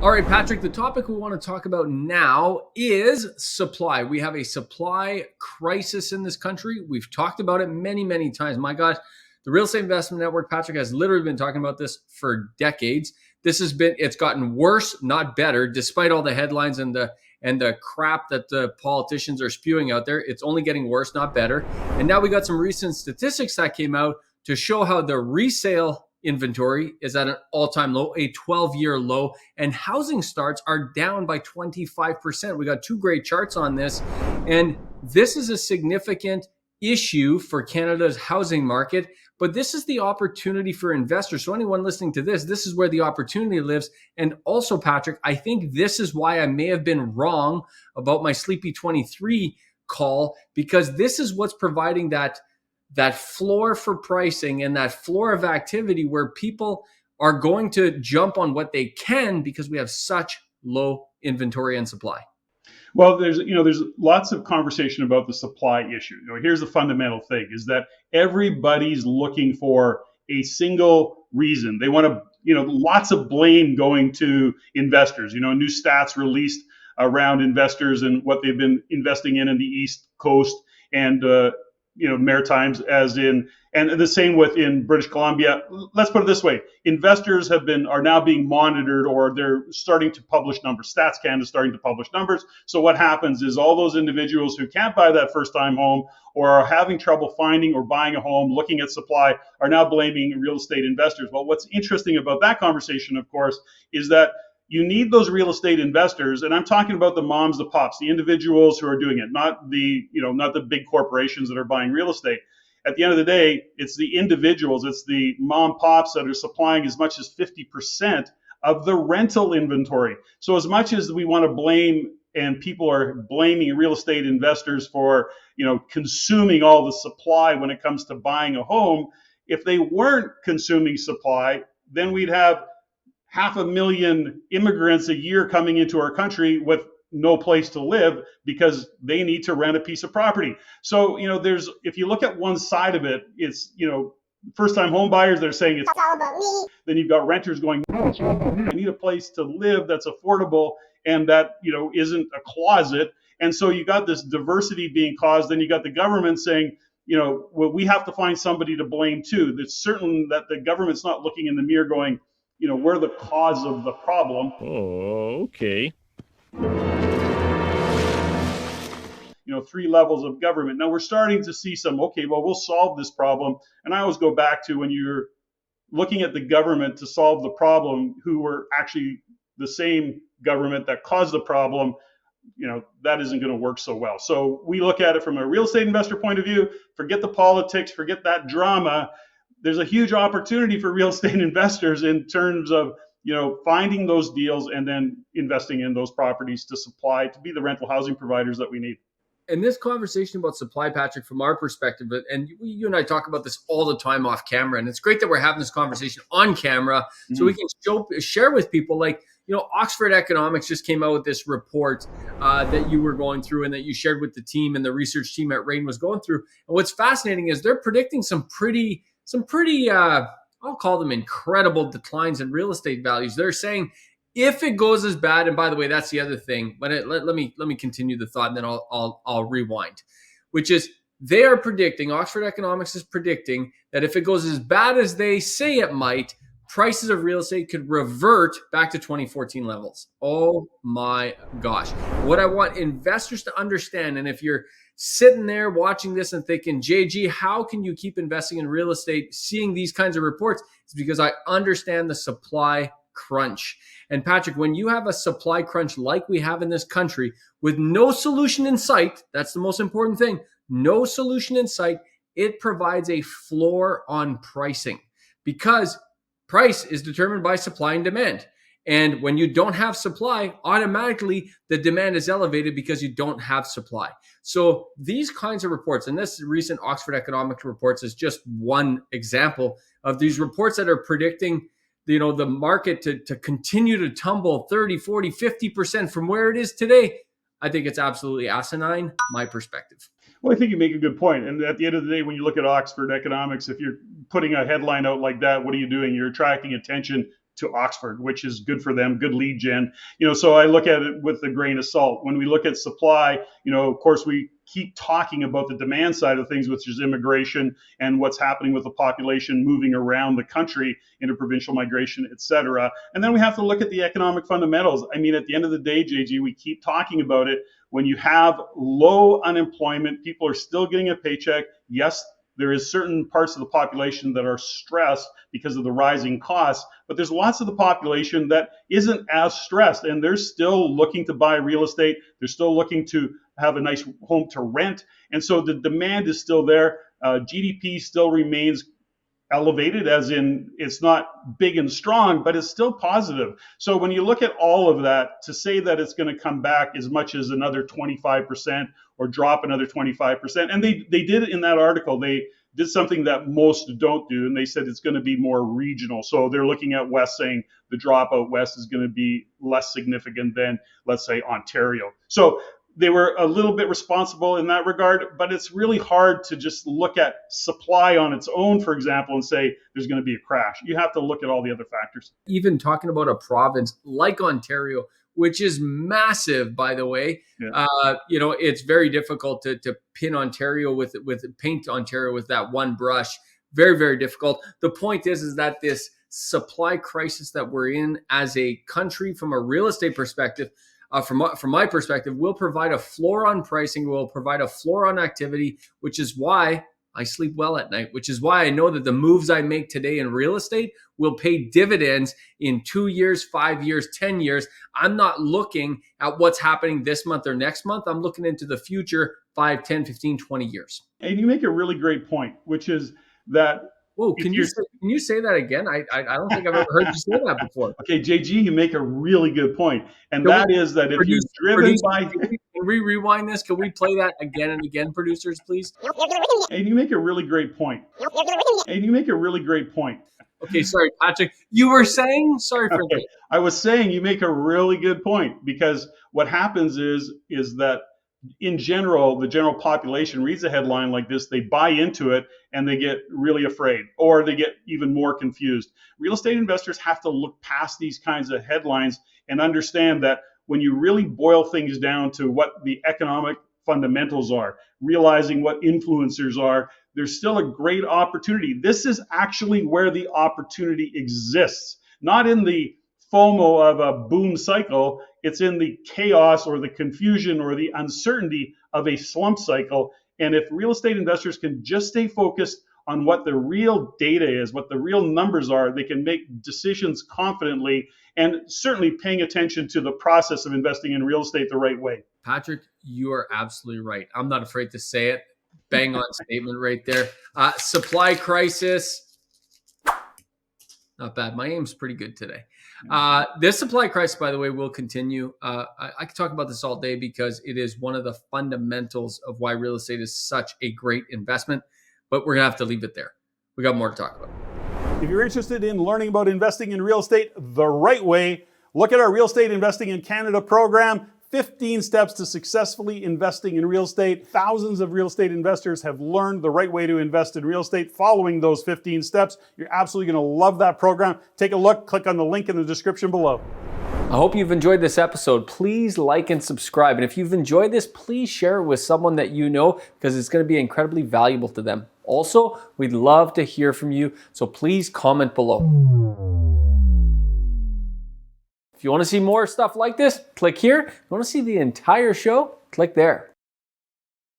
All right, Patrick, the topic we want to talk about now is supply. We have a supply crisis in this country. We've talked about it many, many times. My God, the Real Estate Investment Network, Patrick, has literally been talking about this for decades. It's gotten worse, not better, despite all the headlines and the crap that the politicians are spewing out there. It's only getting worse, not better. And now we got some recent statistics that came out to show how the resale inventory is at an all-time low, a 12-year low, and housing starts are down by 25%. We got two great charts on this, and this is a significant issue for Canada's housing market, but this is the opportunity for investors. So anyone listening to this is where the opportunity lives. And also, Patrick, I think this is why I may have been wrong about my Sleepy 23 call, because this is what's providing that floor for pricing and that floor of activity where people are going to jump on what they can because we have such low inventory and supply. Well, there's lots of conversation about the supply issue. Here's the fundamental thing: is that everybody's looking for a single reason. They want to, lots of blame going to investors. New stats released around investors and what they've been investing in the East Coast and Maritimes, and the same within British Columbia. Let's put it this way: investors are now being monitored, or they're starting to publish numbers. Stats Canada is starting to publish numbers. So what happens is all those individuals who can't buy that first-time home, or are having trouble finding or buying a home, looking at supply, are now blaming real estate investors. Well, what's interesting about that conversation, of course, is that you need those real estate investors, and I'm talking about the moms, the pops, the individuals who are doing it, not the big corporations that are buying real estate. At the end of the day, it's the individuals, it's the mom pops that are supplying as much as 50% of the rental inventory. So as much as we want to blame, and people are blaming real estate investors for, consuming all the supply when it comes to buying a home, if they weren't consuming supply, then we'd have 500,000 immigrants a year coming into our country with no place to live because they need to rent a piece of property. So, if you look at one side of it, it's, first-time home buyers, they're saying it's all about me. Then you've got renters going, no, it's all about me. I need a place to live that's affordable and that, isn't a closet. And so you got this diversity being caused. Then you got the government saying, well, we have to find somebody to blame too. It's certain that the government's not looking in the mirror going, we're the cause of the problem. Oh, okay. Three levels of government. Now we're starting to see we'll solve this problem. And I always go back to when you're looking at the government to solve the problem, who were actually the same government that caused the problem, that isn't going to work so well. So we look at it from a real estate investor point of view, forget the politics, forget that drama. There's a huge opportunity for real estate investors in terms of, finding those deals and then investing in those properties to be the rental housing providers that we need. And this conversation about supply, Patrick, from our perspective, and you and I talk about this all the time off camera, and it's great that we're having this conversation on camera so we can share with people, like, Oxford Economics just came out with this report that you were going through and that you shared with the team, and the research team at RAIN was going through. And what's fascinating is they're predicting some pretty I'll call them incredible declines in real estate values. They're saying if it goes as bad, and by the way, that's the other thing, but let me continue the thought and then I'll rewind, which is they are predicting, Oxford Economics is predicting that if it goes as bad as they say it might, prices of real estate could revert back to 2014 levels. Oh my gosh. What I want investors to understand, and if you're sitting there watching this and thinking, JG, how can you keep investing in real estate seeing these kinds of reports? It's because I understand the supply crunch. And Patrick, when you have a supply crunch like we have in this country with no solution in sight, that's the most important thing, no solution in sight, it provides a floor on pricing because price is determined by supply and demand. And when you don't have supply, automatically the demand is elevated because you don't have supply. So these kinds of reports, and this recent Oxford Economics reports is just one example of these reports that are predicting the market to continue to tumble 30, 40, 50% from where it is today. I think it's absolutely asinine, my perspective. Well, I think you make a good point. And at the end of the day, when you look at Oxford Economics, if you're putting a headline out like that, what are you doing? You're attracting attention to Oxford, which is good for them, good lead gen. So I look at it with a grain of salt. When we look at supply, of course, we keep talking about the demand side of things, which is immigration and what's happening with the population moving around the country, interprovincial migration, et cetera. And then we have to look at the economic fundamentals. I mean, at the end of the day, JG, we keep talking about it. When you have low unemployment, people are still getting a paycheck. Yes, there is certain parts of the population that are stressed because of the rising costs, but there's lots of the population that isn't as stressed, and they're still looking to buy real estate. They're still looking to have a nice home to rent. And so the demand is still there. GDP still remains elevated, as in it's not big and strong, but it's still positive. So when you look at all of that, to say that it's going to come back as much as another 25% or drop another 25%, and they did it in that article. They did something that most don't do, and they said it's going to be more regional. So they're looking at West, saying the drop out West is going to be less significant than, let's say, Ontario. So they were a little bit responsible in that regard, but it's really hard to just look at supply on its own, for example, and say there's going to be a crash. You have to look at all the other factors. Even talking about a province like Ontario, which is massive, by the way, it's very difficult to pin Ontario with paint Ontario with that one brush. Very, very difficult. The point is that this supply crisis that we're in as a country, from a real estate perspective, from my perspective, will provide a floor on pricing, will provide a floor on activity, which is why I sleep well at night, which is why I know that the moves I make today in real estate will pay dividends in 2 years, 5 years, 10 years. I'm not looking at what's happening this month or next month. I'm looking into the future 5, 10, 15, 20 years. And you make a really great point, which is that... Whoa, can you say that again? I don't think I've ever heard you say that before. Okay, JG, you make a really good point. And that is that if you're driven by... Can we rewind this? Can we play that again and again, producers, please? And you make a really great point. Okay, sorry, Patrick. You were saying? Sorry for that. I was saying you make a really good point, because what happens is that in general, the general population reads a headline like this, they buy into it, and they get really afraid, or they get even more confused. Real estate investors have to look past these kinds of headlines and understand that when you really boil things down to what the economic fundamentals are, realizing what influencers are, there's still a great opportunity. This is actually where the opportunity exists, not in the FOMO of a boom cycle. It's in the chaos or the confusion or the uncertainty of a slump cycle. And if real estate investors can just stay focused on what the real data is, what the real numbers are, they can make decisions confidently, and certainly paying attention to the process of investing in real estate the right way. Patrick, you are absolutely right. I'm not afraid to say it. Bang on statement right there. Supply crisis. Not bad. My aim's pretty good today. This supply crisis, by the way, will continue. I could talk about this all day because it is one of the fundamentals of why real estate is such a great investment, but we're going to have to leave it there. We got more to talk about. If you're interested in learning about investing in real estate the right way, look at our Real Estate Investing in Canada program. 15 steps to successfully investing in real estate. Thousands of real estate investors have learned the right way to invest in real estate following those 15 steps. You're absolutely going to love that program. Take a look, click on the link in the description below. I hope you've enjoyed this episode. Please like and subscribe. And if you've enjoyed this, please share it with someone that you know, because it's going to be incredibly valuable to them. Also, we'd love to hear from you, so please comment below. If you want to see more stuff like this, click here. If you want to see the entire show, click there.